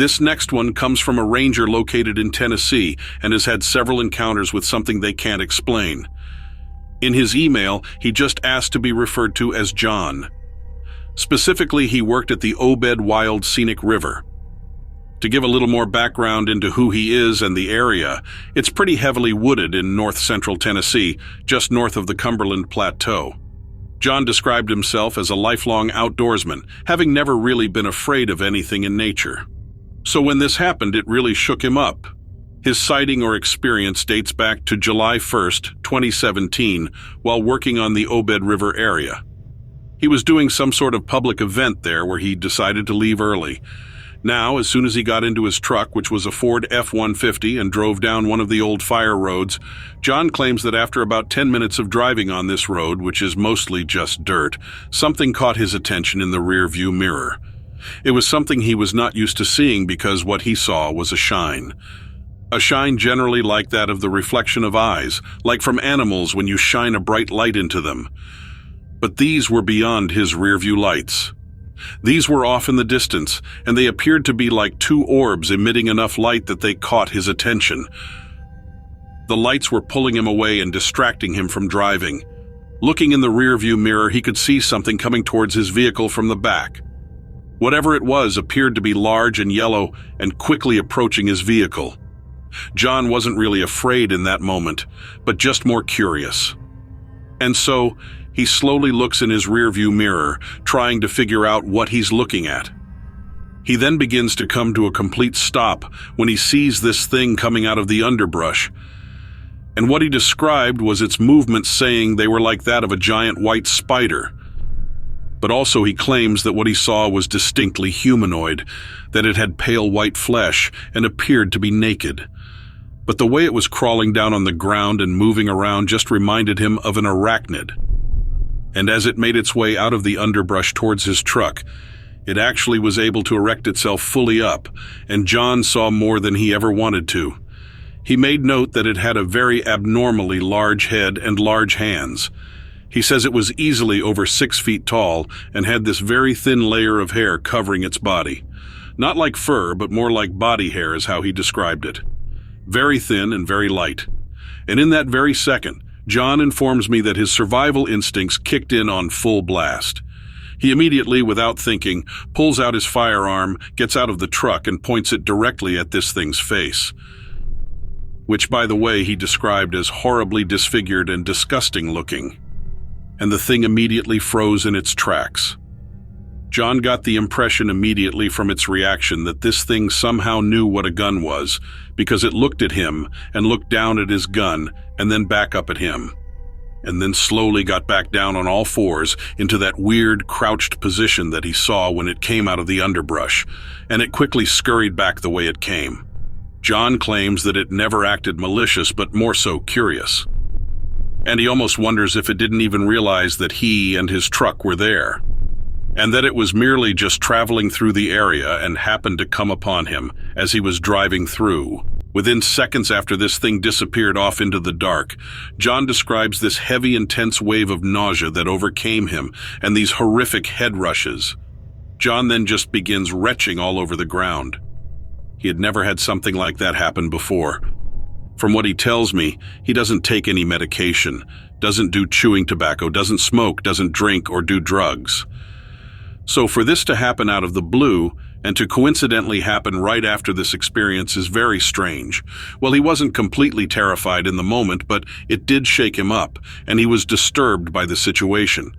This next one comes from a ranger located in Tennessee and has had several encounters with something they can't explain. In his email, he just asked to be referred to as John. Specifically, he worked at the Obed Wild Scenic River. To give a little more background into who he is and the area, it's pretty heavily wooded in north-central Tennessee, just north of the Cumberland Plateau. John described himself as a lifelong outdoorsman, having never really been afraid of anything in nature. So when this happened, it really shook him up. His sighting or experience dates back to July 1st, 2017, while working on the Obed River area. He was doing some sort of public event there where he decided to leave early. Now, as soon as he got into his truck, which was a Ford F-150, and drove down one of the old fire roads, John claims that after about 10 minutes of driving on this road, which is mostly just dirt, something caught his attention in the rear-view mirror. It was something he was not used to seeing because what he saw was a shine. A shine generally like that of the reflection of eyes, like from animals when you shine a bright light into them. But these were beyond his rear-view lights. These were off in the distance, and they appeared to be like two orbs emitting enough light that they caught his attention. The lights were pulling him away and distracting him from driving. Looking in the rear-view mirror, he could see something coming towards his vehicle from the back. Whatever it was appeared to be large and yellow and quickly approaching his vehicle. John wasn't really afraid in that moment, but just more curious. And so, he slowly looks in his rearview mirror, trying to figure out what he's looking at. He then begins to come to a complete stop when he sees this thing coming out of the underbrush. And what he described was its movements, saying they were like that of a giant white spider. But also he claims that what he saw was distinctly humanoid, that it had pale white flesh and appeared to be naked. But the way it was crawling down on the ground and moving around just reminded him of an arachnid. And as it made its way out of the underbrush towards his truck, it actually was able to erect itself fully up, and John saw more than he ever wanted to. He made note that it had a very abnormally large head and large hands. He says it was easily over 6 feet tall and had this very thin layer of hair covering its body. Not like fur, but more like body hair is how he described it. Very thin and very light. And in that very second, John informs me that his survival instincts kicked in on full blast. He immediately, without thinking, pulls out his firearm, gets out of the truck, and points it directly at this thing's face. Which, by the way, he described as horribly disfigured and disgusting looking. And the thing immediately froze in its tracks. John got the impression immediately from its reaction that this thing somehow knew what a gun was, because it looked at him and looked down at his gun and then back up at him, and then slowly got back down on all fours into that weird crouched position that he saw when it came out of the underbrush, and it quickly scurried back the way it came. John claims that it never acted malicious, but more so curious. And he almost wonders if it didn't even realize that he and his truck were there, and that it was merely just traveling through the area and happened to come upon him as he was driving through. Within seconds after this thing disappeared off into the dark, John describes this heavy, intense wave of nausea that overcame him and these horrific head rushes. John then just begins retching all over the ground. He had never had something like that happen before. From what he tells me, he doesn't take any medication, doesn't do chewing tobacco, doesn't smoke, doesn't drink or do drugs. So for this to happen out of the blue, and to coincidentally happen right after this experience, is very strange. Well, he wasn't completely terrified in the moment, but it did shake him up, and he was disturbed by the situation.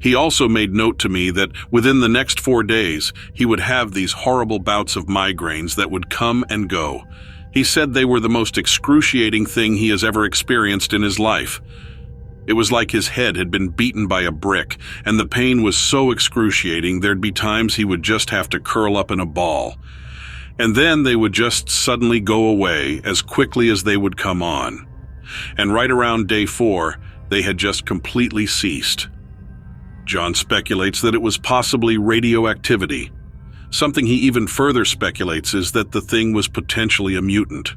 He also made note to me that within the next 4 days, he would have these horrible bouts of migraines that would come and go. He said they were the most excruciating thing he has ever experienced in his life. It was like his head had been beaten by a brick, and the pain was so excruciating there'd be times he would just have to curl up in a ball. And then they would just suddenly go away as quickly as they would come on. And right around day 4, they had just completely ceased. John speculates that it was possibly radioactivity. Something he even further speculates is that the thing was potentially a mutant.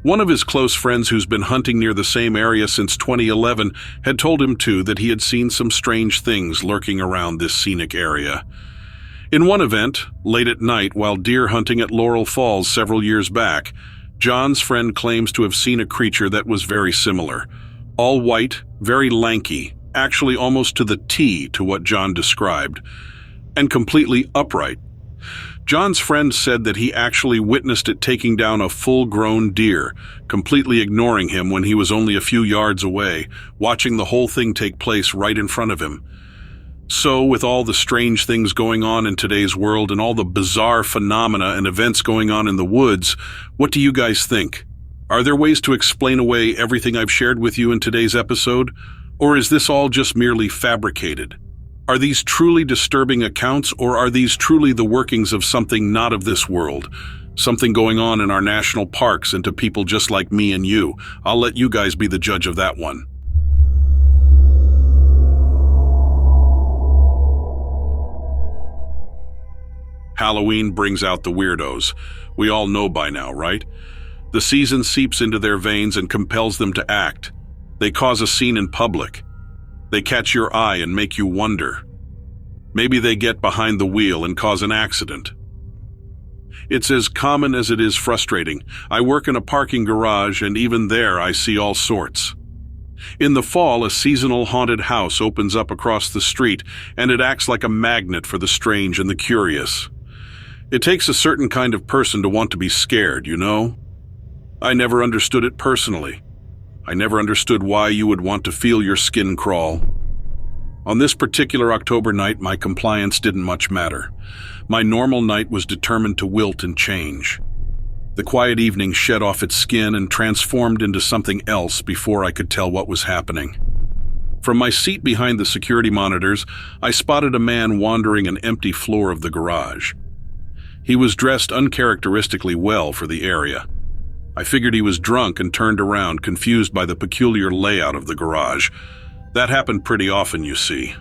One of his close friends who's been hunting near the same area since 2011 had told him too that he had seen some strange things lurking around this scenic area. In one event, late at night while deer hunting at Laurel Falls several years back, John's friend claims to have seen a creature that was very similar. All white, very lanky, actually almost to the T to what John described, and completely upright. John's friend said that he actually witnessed it taking down a full-grown deer, completely ignoring him when he was only a few yards away, watching the whole thing take place right in front of him. So, with all the strange things going on in today's world and all the bizarre phenomena and events going on in the woods, what do you guys think? Are there ways to explain away everything I've shared with you in today's episode? Or is this all just merely fabricated? Are these truly disturbing accounts, or are these truly the workings of something not of this world? Something going on in our national parks and to people just like me and you? I'll let you guys be the judge of that one. Halloween brings out the weirdos. We all know by now, right? The season seeps into their veins and compels them to act. They cause a scene in public. They catch your eye and make you wonder. Maybe they get behind the wheel and cause an accident. It's as common as it is frustrating. I work in a parking garage, and even there I see all sorts. In the fall, a seasonal haunted house opens up across the street, and it acts like a magnet for the strange and the curious. It takes a certain kind of person to want to be scared, you know? I never understood it personally. I never understood why you would want to feel your skin crawl. On this particular October night, my compliance didn't much matter. My normal night was determined to wilt and change. The quiet evening shed off its skin and transformed into something else before I could tell what was happening. From my seat behind the security monitors, I spotted a man wandering an empty floor of the garage. He was dressed uncharacteristically well for the area. I figured he was drunk and turned around, confused by the peculiar layout of the garage. That happened pretty often, you see.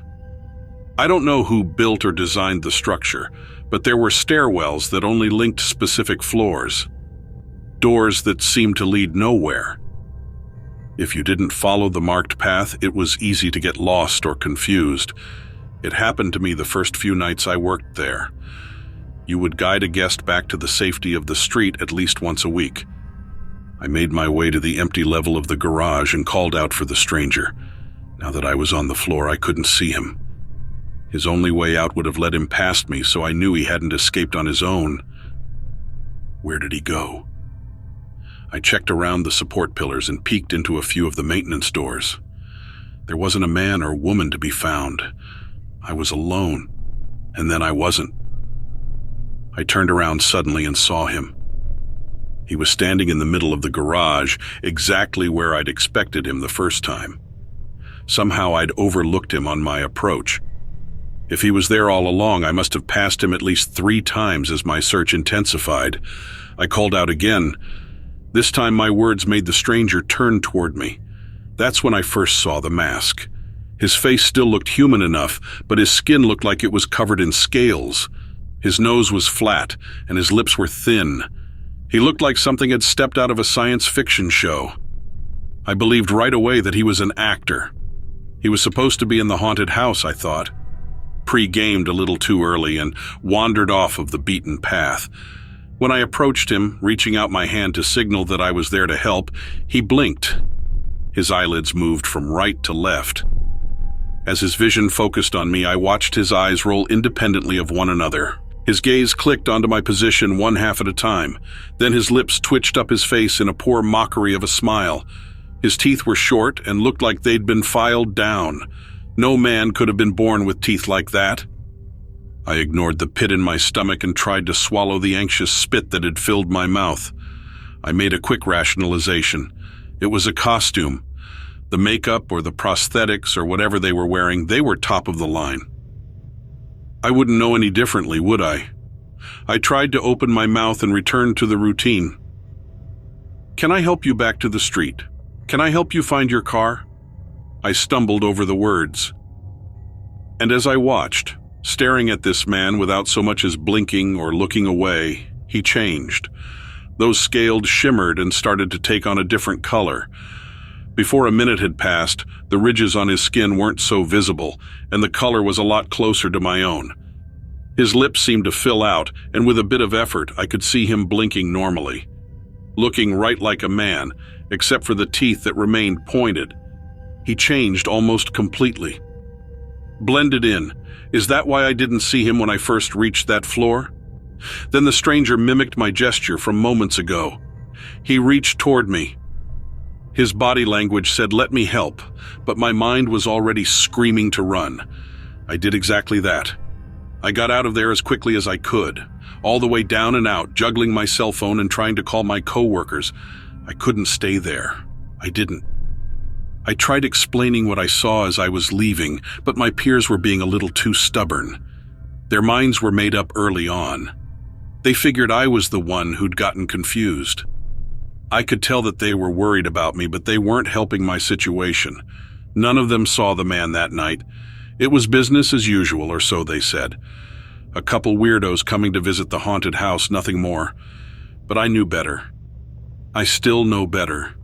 I don't know who built or designed the structure, but there were stairwells that only linked specific floors. Doors that seemed to lead nowhere. If you didn't follow the marked path, it was easy to get lost or confused. It happened to me the first few nights I worked there. You would guide a guest back to the safety of the street at least once a week. I made my way to the empty level of the garage and called out for the stranger. Now that I was on the floor, I couldn't see him. His only way out would have led him past me, so I knew he hadn't escaped on his own. Where did he go? I checked around the support pillars and peeked into a few of the maintenance doors. There wasn't a man or woman to be found. I was alone, and then I wasn't. I turned around suddenly and saw him. He was standing in the middle of the garage, exactly where I'd expected him the first time. Somehow I'd overlooked him on my approach. If he was there all along, I must have passed him at least 3 times as my search intensified. I called out again. This time my words made the stranger turn toward me. That's when I first saw the mask. His face still looked human enough, but his skin looked like it was covered in scales. His nose was flat, and his lips were thin. He looked like something had stepped out of a science fiction show. I believed right away that he was an actor. He was supposed to be in the haunted house, I thought. Pre-gamed a little too early and wandered off of the beaten path. When I approached him, reaching out my hand to signal that I was there to help, he blinked. His eyelids moved from right to left. As his vision focused on me, I watched his eyes roll independently of one another. His gaze clicked onto my position one half at a time. Then his lips twitched up his face in a poor mockery of a smile. His teeth were short and looked like they'd been filed down. No man could have been born with teeth like that. I ignored the pit in my stomach and tried to swallow the anxious spit that had filled my mouth. I made a quick rationalization. It was a costume. The makeup or the prosthetics or whatever they were wearing, they were top of the line. I wouldn't know any differently, would I? I tried to open my mouth and return to the routine. Can I help you back to the street? Can I help you find your car? I stumbled over the words. And as I watched, staring at this man without so much as blinking or looking away, he changed. Those scales shimmered and started to take on a different color. Before a minute had passed, the ridges on his skin weren't so visible, and the color was a lot closer to my own. His lips seemed to fill out, and with a bit of effort, I could see him blinking normally, looking right like a man, except for the teeth that remained pointed. He changed almost completely. Blended in. Is that why I didn't see him when I first reached that floor? Then the stranger mimicked my gesture from moments ago. He reached toward me. His body language said, "Let me help," but my mind was already screaming to run. I did exactly that. I got out of there as quickly as I could, all the way down and out, juggling my cell phone and trying to call my coworkers. I couldn't stay there. I didn't. I tried explaining what I saw as I was leaving, but my peers were being a little too stubborn. Their minds were made up early on. They figured I was the one who'd gotten confused. I could tell that they were worried about me, but they weren't helping my situation. None of them saw the man that night. It was business as usual, or so they said. A couple weirdos coming to visit the haunted house, nothing more. But I knew better. I still know better.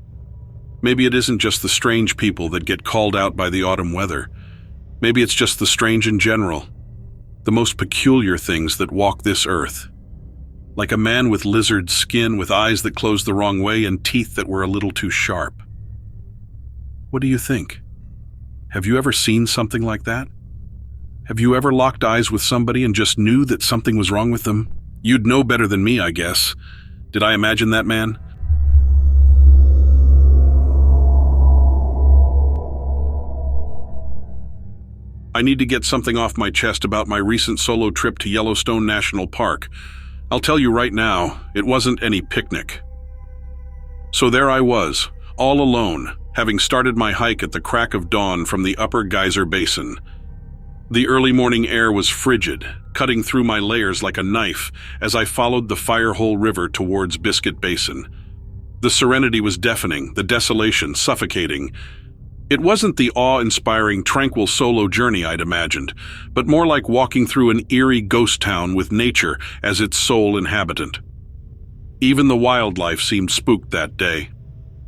Maybe it isn't just the strange people that get called out by the autumn weather. Maybe it's just the strange in general. The most peculiar things that walk this earth. Like a man with lizard skin, with eyes that closed the wrong way and teeth that were a little too sharp. What do you think? Have you ever seen something like that? Have you ever locked eyes with somebody and just knew that something was wrong with them? You'd know better than me, I guess. Did I imagine that man? I need to get something off my chest about my recent solo trip to Yellowstone National Park. I'll tell you right now, it wasn't any picnic. So there I was, all alone, having started my hike at the crack of dawn from the upper geyser basin. The early morning air was frigid, cutting through my layers like a knife as I followed the Firehole River towards Biscuit Basin. The serenity was deafening, the desolation suffocating. It wasn't the awe-inspiring, tranquil solo journey I'd imagined, but more like walking through an eerie ghost town with nature as its sole inhabitant. Even the wildlife seemed spooked that day.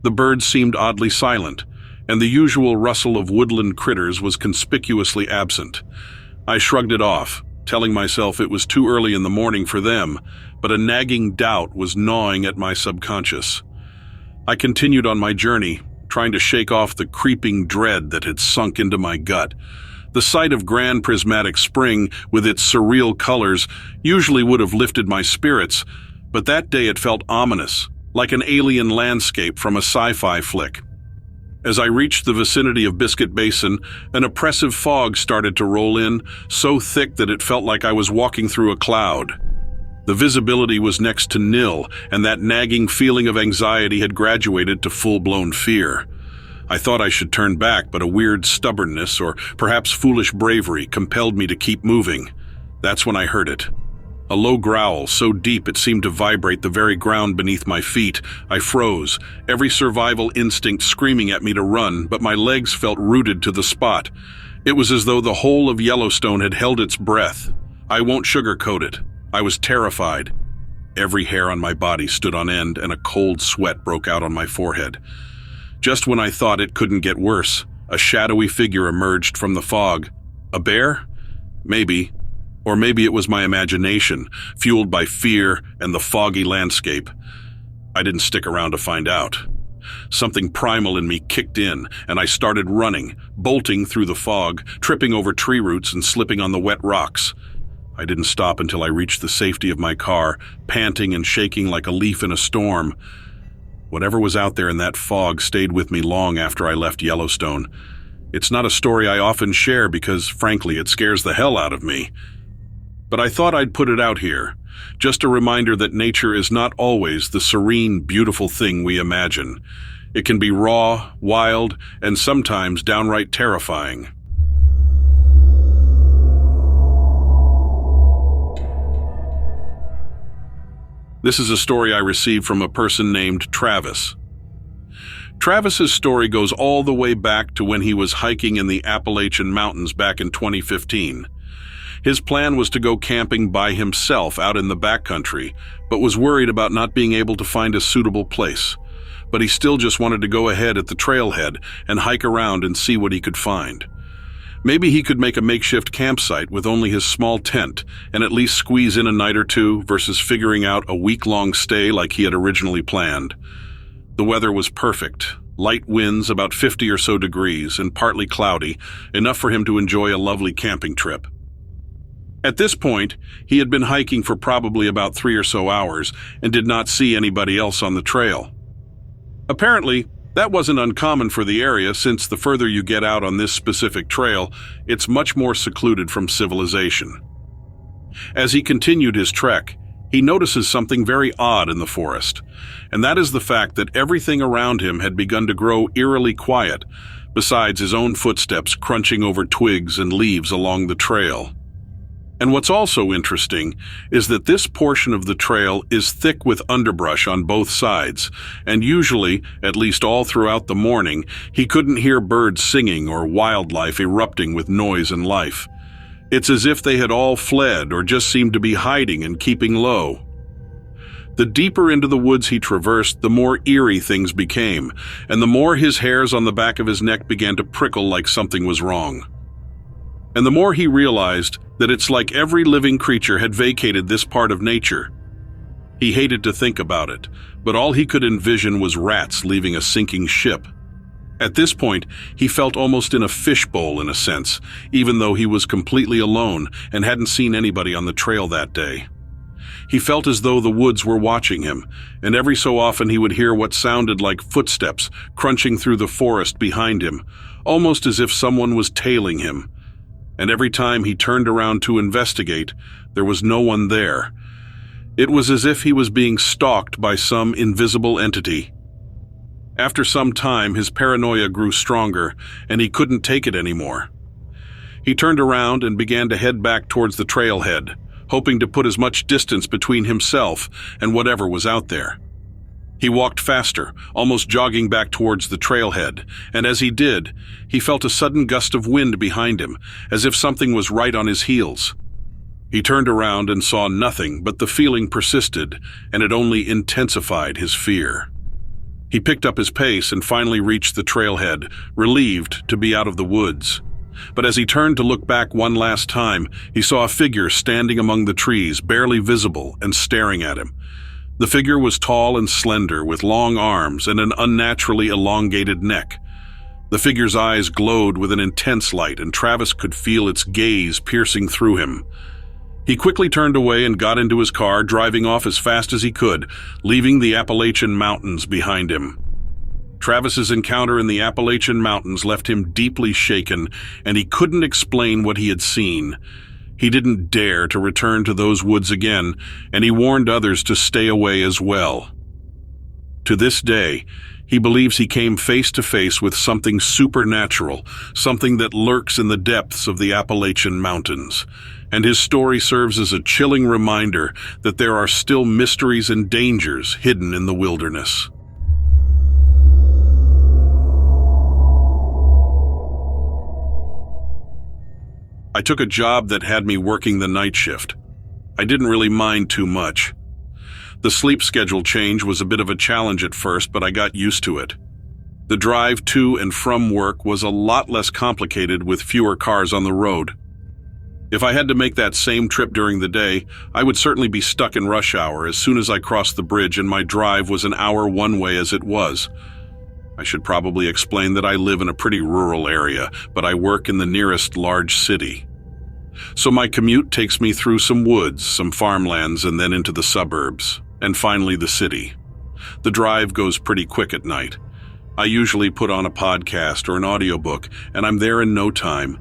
The birds seemed oddly silent, and the usual rustle of woodland critters was conspicuously absent. I shrugged it off, telling myself it was too early in the morning for them, but a nagging doubt was gnawing at my subconscious. I continued on my journey, trying to shake off the creeping dread that had sunk into my gut. The sight of Grand Prismatic Spring, with its surreal colors, usually would have lifted my spirits, but that day it felt ominous, like an alien landscape from a sci-fi flick. As I reached the vicinity of Biscuit Basin, an oppressive fog started to roll in, so thick that it felt like I was walking through a cloud. The visibility was next to nil, and that nagging feeling of anxiety had graduated to full-blown fear. I thought I should turn back, but a weird stubbornness, or perhaps foolish bravery, compelled me to keep moving. That's when I heard it. A low growl, so deep it seemed to vibrate the very ground beneath my feet. I froze, every survival instinct screaming at me to run, but my legs felt rooted to the spot. It was as though the whole of Yellowstone had held its breath. I won't sugarcoat it. I was terrified. Every hair on my body stood on end, and a cold sweat broke out on my forehead. Just when I thought it couldn't get worse, a shadowy figure emerged from the fog. A bear? Maybe. Or maybe it was my imagination, fueled by fear and the foggy landscape. I didn't stick around to find out. Something primal in me kicked in, and I started running, bolting through the fog, tripping over tree roots and slipping on the wet rocks. I didn't stop until I reached the safety of my car, panting and shaking like a leaf in a storm. Whatever was out there in that fog stayed with me long after I left Yellowstone. It's not a story I often share because, frankly, it scares the hell out of me. But I thought I'd put it out here, just a reminder that nature is not always the serene, beautiful thing we imagine. It can be raw, wild, and sometimes downright terrifying. This is a story I received from a person named Travis. Travis's story goes all the way back to when he was hiking in the Appalachian Mountains back in 2015. His plan was to go camping by himself out in the backcountry, but was worried about not being able to find a suitable place. But he still just wanted to go ahead at the trailhead and hike around and see what he could find. Maybe he could make a makeshift campsite with only his small tent and at least squeeze in a night or two versus figuring out a week-long stay like he had originally planned. The weather was perfect. Light winds, about 50 or so degrees, and partly cloudy, enough for him to enjoy a lovely camping trip. At this point, he had been hiking for probably about 3 or so hours and did not see anybody else on the trail. Apparently, that wasn't uncommon for the area, since the further you get out on this specific trail, it's much more secluded from civilization. As he continued his trek, he notices something very odd in the forest, and that is the fact that everything around him had begun to grow eerily quiet, besides his own footsteps crunching over twigs and leaves along the trail. And what's also interesting is that this portion of the trail is thick with underbrush on both sides, and usually, at least all throughout the morning, he couldn't hear birds singing or wildlife erupting with noise and life. It's as if they had all fled or just seemed to be hiding and keeping low. The deeper into the woods he traversed, the more eerie things became, and the more his hairs on the back of his neck began to prickle like something was wrong. And the more he realized that it's like every living creature had vacated this part of nature. He hated to think about it, but all he could envision was rats leaving a sinking ship. At this point, he felt almost in a fishbowl in a sense, even though he was completely alone and hadn't seen anybody on the trail that day. He felt as though the woods were watching him, and every so often he would hear what sounded like footsteps crunching through the forest behind him, almost as if someone was tailing him. And every time he turned around to investigate, there was no one there. It was as if he was being stalked by some invisible entity. After some time, his paranoia grew stronger, and he couldn't take it anymore. He turned around and began to head back towards the trailhead, hoping to put as much distance between himself and whatever was out there. He walked faster, almost jogging back towards the trailhead, and as he did, he felt a sudden gust of wind behind him, as if something was right on his heels. He turned around and saw nothing, but the feeling persisted, and it only intensified his fear. He picked up his pace and finally reached the trailhead, relieved to be out of the woods. But as he turned to look back one last time, he saw a figure standing among the trees, barely visible, and staring at him. The figure was tall and slender, with long arms and an unnaturally elongated neck. The figure's eyes glowed with an intense light, and Travis could feel its gaze piercing through him. He quickly turned away and got into his car, driving off as fast as he could, leaving the Appalachian Mountains behind him. Travis's encounter in the Appalachian Mountains left him deeply shaken, and he couldn't explain what he had seen. He didn't dare to return to those woods again, and he warned others to stay away as well. To this day, he believes he came face to face with something supernatural, something that lurks in the depths of the Appalachian Mountains, and his story serves as a chilling reminder that there are still mysteries and dangers hidden in the wilderness. I took a job that had me working the night shift. I didn't really mind too much. The sleep schedule change was a bit of a challenge at first, but I got used to it. The drive to and from work was a lot less complicated with fewer cars on the road. If I had to make that same trip during the day, I would certainly be stuck in rush hour as soon as I crossed the bridge, and my drive was an hour one way as it was. I should probably explain that I live in a pretty rural area, but I work in the nearest large city. So my commute takes me through some woods, some farmlands, and then into the suburbs, and finally the city. The drive goes pretty quick at night. I usually put on a podcast or an audiobook, and I'm there in no time.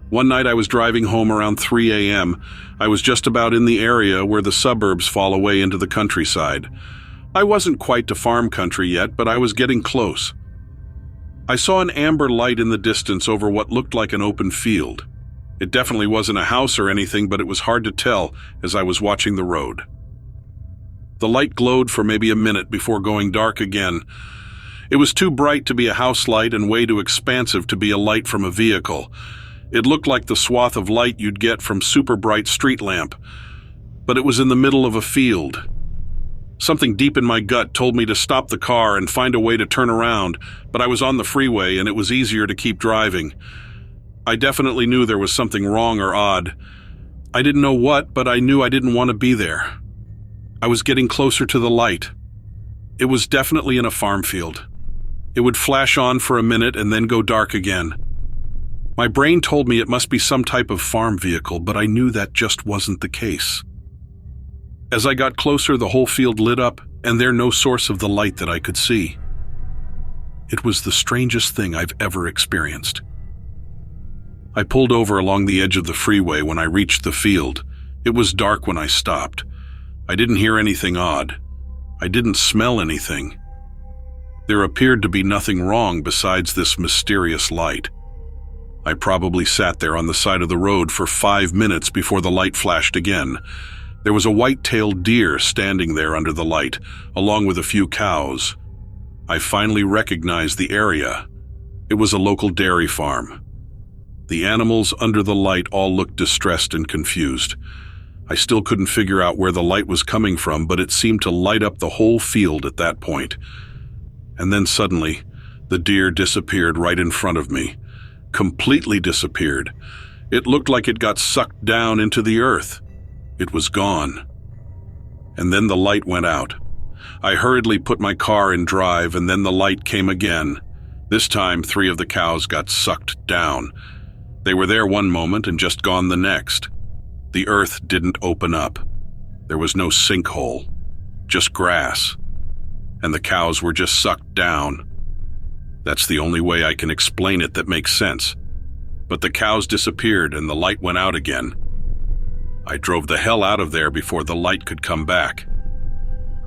One night I was driving home around 3 a.m. I was just about in the area where the suburbs fall away into the countryside. I wasn't quite to farm country yet, but I was getting close. I saw an amber light in the distance over what looked like an open field. It definitely wasn't a house or anything, but it was hard to tell as I was watching the road. The light glowed for maybe a minute before going dark again. It was too bright to be a house light and way too expansive to be a light from a vehicle. It looked like the swath of light you'd get from super bright street lamp, but it was in the middle of a field. Something deep in my gut told me to stop the car and find a way to turn around, but I was on the freeway and it was easier to keep driving. I definitely knew there was something wrong or odd. I didn't know what, but I knew I didn't want to be there. I was getting closer to the light. It was definitely in a farm field. It would flash on for a minute and then go dark again. My brain told me it must be some type of farm vehicle, but I knew that just wasn't the case. As I got closer, the whole field lit up, and there no source of the light that I could see. It was the strangest thing I've ever experienced. I pulled over along the edge of the freeway when I reached the field. It was dark when I stopped. I didn't hear anything odd. I didn't smell anything. There appeared to be nothing wrong besides this mysterious light. I probably sat there on the side of the road for 5 minutes before the light flashed again. There was a white-tailed deer standing there under the light, along with a few cows. I finally recognized the area. It was a local dairy farm. The animals under the light all looked distressed and confused. I still couldn't figure out where the light was coming from, but it seemed to light up the whole field at that point. And then suddenly, the deer disappeared right in front of me. Completely disappeared. It looked like it got sucked down into the earth. It was gone. And then the light went out. I hurriedly put my car in drive, and then the light came again. This time, 3 of the cows got sucked down. They were there one moment and just gone the next. The earth didn't open up. There was no sinkhole, just grass. And the cows were just sucked down. That's the only way I can explain it that makes sense. But the cows disappeared and the light went out again. I drove the hell out of there before the light could come back.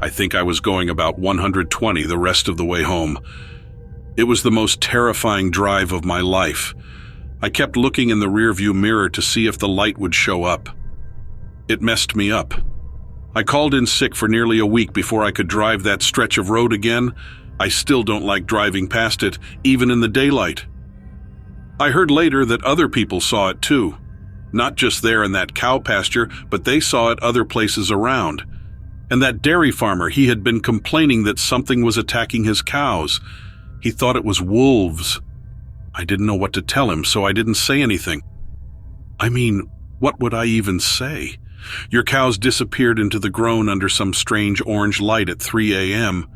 I think I was going about 120 the rest of the way home. It was the most terrifying drive of my life. I kept looking in the rearview mirror to see if the light would show up. It messed me up. I called in sick for nearly a week before I could drive that stretch of road again. I still don't like driving past it, even in the daylight. I heard later that other people saw it too. Not just there in that cow pasture, but they saw it other places around. And that dairy farmer, he had been complaining that something was attacking his cows. He thought it was wolves. I didn't know what to tell him, so I didn't say anything. I mean, what would I even say? Your cows disappeared into the grown under some strange orange light at 3 a.m.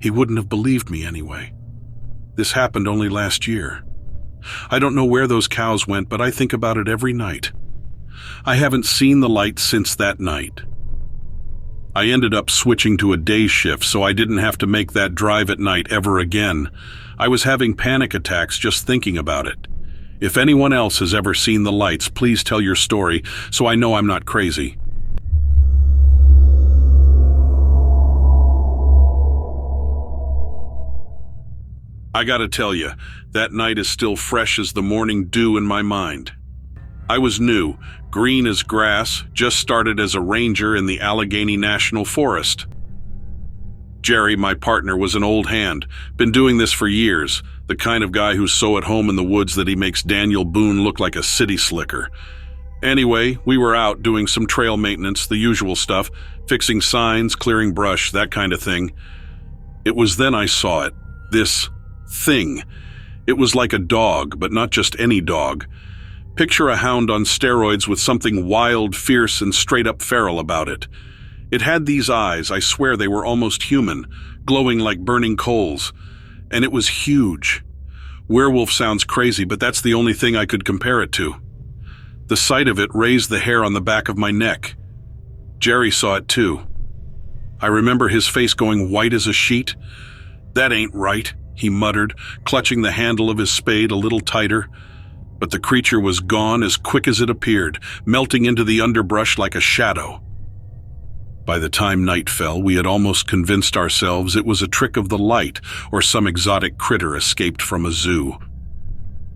He wouldn't have believed me anyway. This happened only last year. I don't know where those cows went, but I think about it every night. I haven't seen the light since that night. I ended up switching to a day shift so I didn't have to make that drive at night ever again. I was having panic attacks just thinking about it. If anyone else has ever seen the lights, please tell your story so I know I'm not crazy. I gotta tell you, that night is still fresh as the morning dew in my mind. I was new, green as grass, just started as a ranger in the Allegheny National Forest. Jerry, my partner, was an old hand, been doing this for years, the kind of guy who's so at home in the woods that he makes Daniel Boone look like a city slicker. Anyway, we were out doing some trail maintenance, the usual stuff, fixing signs, clearing brush, that kind of thing. It was then I saw it, this thing. It was like a dog, but not just any dog. Picture a hound on steroids with something wild, fierce, and straight-up feral about it. It had these eyes, I swear they were almost human, glowing like burning coals. And it was huge. Werewolf sounds crazy, but that's the only thing I could compare it to. The sight of it raised the hair on the back of my neck. Jerry saw it too. I remember his face going white as a sheet. "That ain't right," he muttered, clutching the handle of his spade a little tighter. But the creature was gone as quick as it appeared, melting into the underbrush like a shadow. By the time night fell, we had almost convinced ourselves it was a trick of the light or some exotic critter escaped from a zoo.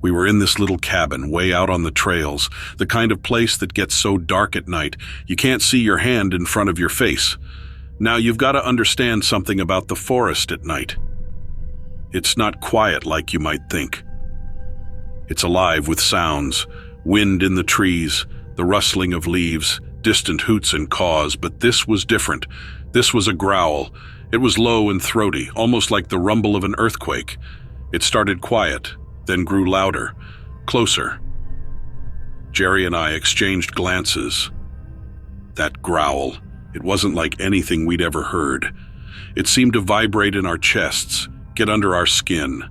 We were in this little cabin way out on the trails, the kind of place that gets so dark at night you can't see your hand in front of your face. Now you've got to understand something about the forest at night. It's not quiet like you might think. It's alive with sounds, wind in the trees, the rustling of leaves, distant hoots and caws, but this was different. This was a growl. It was low and throaty, almost like the rumble of an earthquake. It started quiet, then grew louder, closer, Jerry and I exchanged glances. That growl, it wasn't like anything we'd ever heard. It seemed to vibrate in our chests, get under our skin.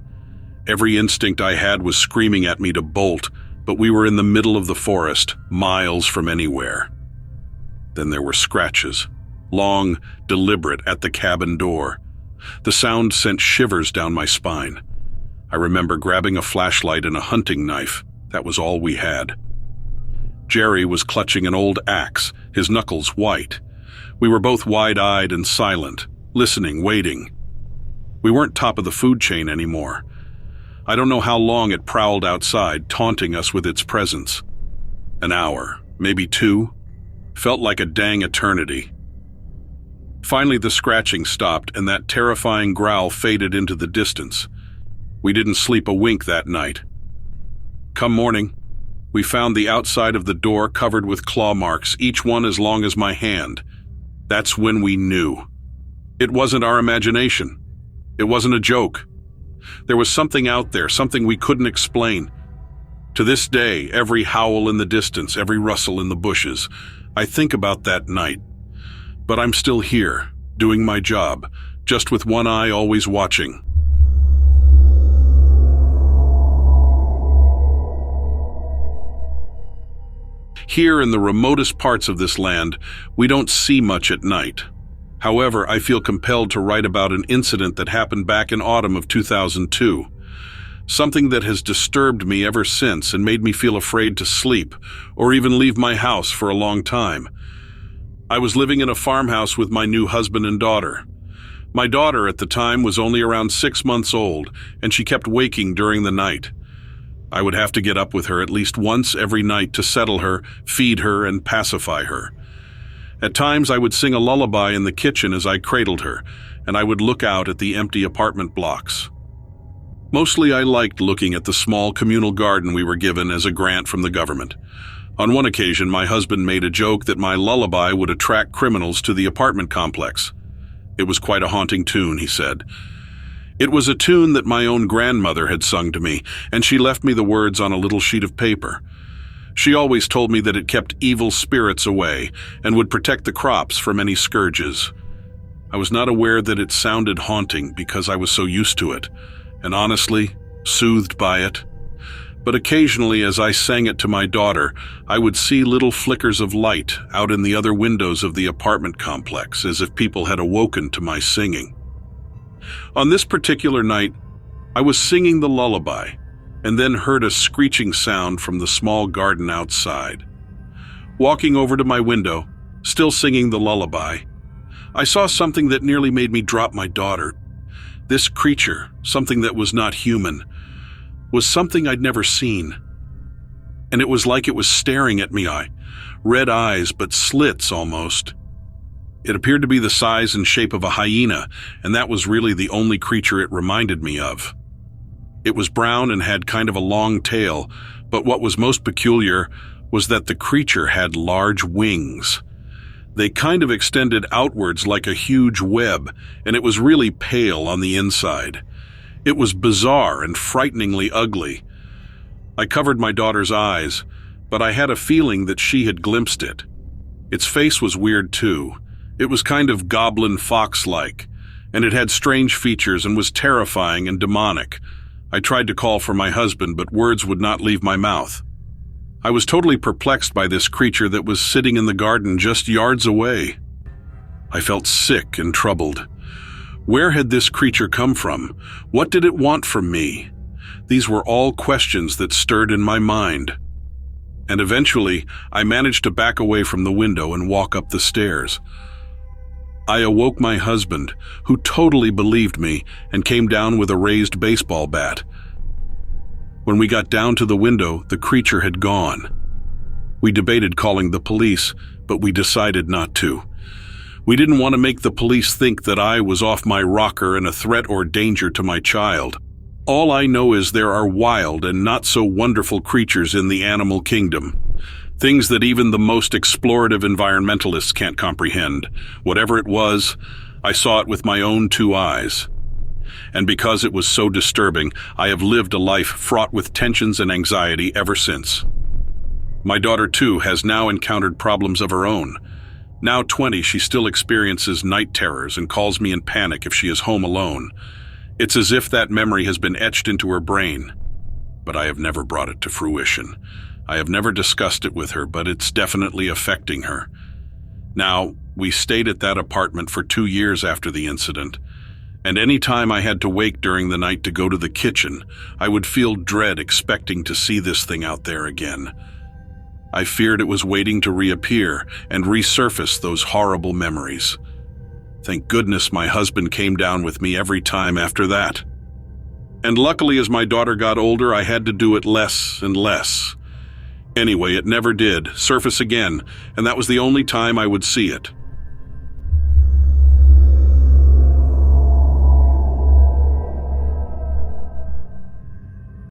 Every instinct I had was screaming at me to bolt, but we were in the middle of the forest, miles from anywhere. Then there were scratches, long, deliberate, at the cabin door. The sound sent shivers down my spine. I remember grabbing a flashlight and a hunting knife. That was all we had. Jerry was clutching an old axe, his knuckles white. We were both wide-eyed and silent, listening, waiting. We weren't top of the food chain anymore. I don't know how long it prowled outside, taunting us with its presence. An hour, maybe 2. Felt like a dang eternity. Finally, the scratching stopped and that terrifying growl faded into the distance. We didn't sleep a wink that night. Come morning, we found the outside of the door covered with claw marks, each one as long as my hand. That's when we knew. It wasn't our imagination. It wasn't a joke. There was something out there, something we couldn't explain. To this day, every howl in the distance, every rustle in the bushes, I think about that night. But I'm still here, doing my job, just with one eye always watching. Here in the remotest parts of this land, we don't see much at night. However, I feel compelled to write about an incident that happened back in autumn of 2002. Something that has disturbed me ever since and made me feel afraid to sleep or even leave my house for a long time. I was living in a farmhouse with my new husband and daughter. My daughter at the time was only around 6 months old, and she kept waking during the night. I would have to get up with her at least once every night to settle her, feed her, and pacify her. At times I would sing a lullaby in the kitchen as I cradled her, and I would look out at the empty apartment blocks. Mostly I liked looking at the small communal garden we were given as a grant from the government. On one occasion, my husband made a joke that my lullaby would attract criminals to the apartment complex. It was quite a haunting tune, he said. It was a tune that my own grandmother had sung to me, and she left me the words on a little sheet of paper. She always told me that it kept evil spirits away and would protect the crops from any scourges. I was not aware that it sounded haunting because I was so used to it, and honestly, soothed by it. But occasionally as I sang it to my daughter, I would see little flickers of light out in the other windows of the apartment complex, as if people had awoken to my singing. On this particular night, I was singing the lullaby, and then heard a screeching sound from the small garden outside. Walking over to my window, still singing the lullaby, I saw something that nearly made me drop my daughter. This creature, something that was not human, was something I'd never seen. And it was like it was staring at me, red eyes, but slits almost. It appeared to be the size and shape of a hyena, and that was really the only creature it reminded me of. It was brown and had kind of a long tail, but what was most peculiar was that the creature had large wings. They kind of extended outwards like a huge web, and it was really pale on the inside. It was bizarre and frighteningly ugly. I covered my daughter's eyes, but I had a feeling that she had glimpsed it. Its face was weird too. It was kind of goblin fox-like, and it had strange features and was terrifying and demonic. I tried to call for my husband, but words would not leave my mouth. I was totally perplexed by this creature that was sitting in the garden just yards away. I felt sick and troubled. Where had this creature come from? What did it want from me? These were all questions that stirred in my mind. And eventually, I managed to back away from the window and walk up the stairs. I awoke my husband, who totally believed me and came down with a raised baseball bat. When we got down to the window, the creature had gone. We debated calling the police, but we decided not to. We didn't want to make the police think that I was off my rocker and a threat or danger to my child. All I know is there are wild and not so wonderful creatures in the animal kingdom. Things that even the most explorative environmentalists can't comprehend. Whatever it was, I saw it with my own 2 eyes. And because it was so disturbing, I have lived a life fraught with tensions and anxiety ever since. My daughter, too, has now encountered problems of her own. Now 20, she still experiences night terrors and calls me in panic if she is home alone. It's as if that memory has been etched into her brain. But I have never brought it to fruition. I have never discussed it with her, but it's definitely affecting her. Now, we stayed at that apartment for 2 years after the incident, and any time I had to wake during the night to go to the kitchen, I would feel dread expecting to see this thing out there again. I feared it was waiting to reappear and resurface those horrible memories. Thank goodness my husband came down with me every time after that. And luckily, as my daughter got older, I had to do it less and less. Anyway, it never did surface again, and that was the only time I would see it.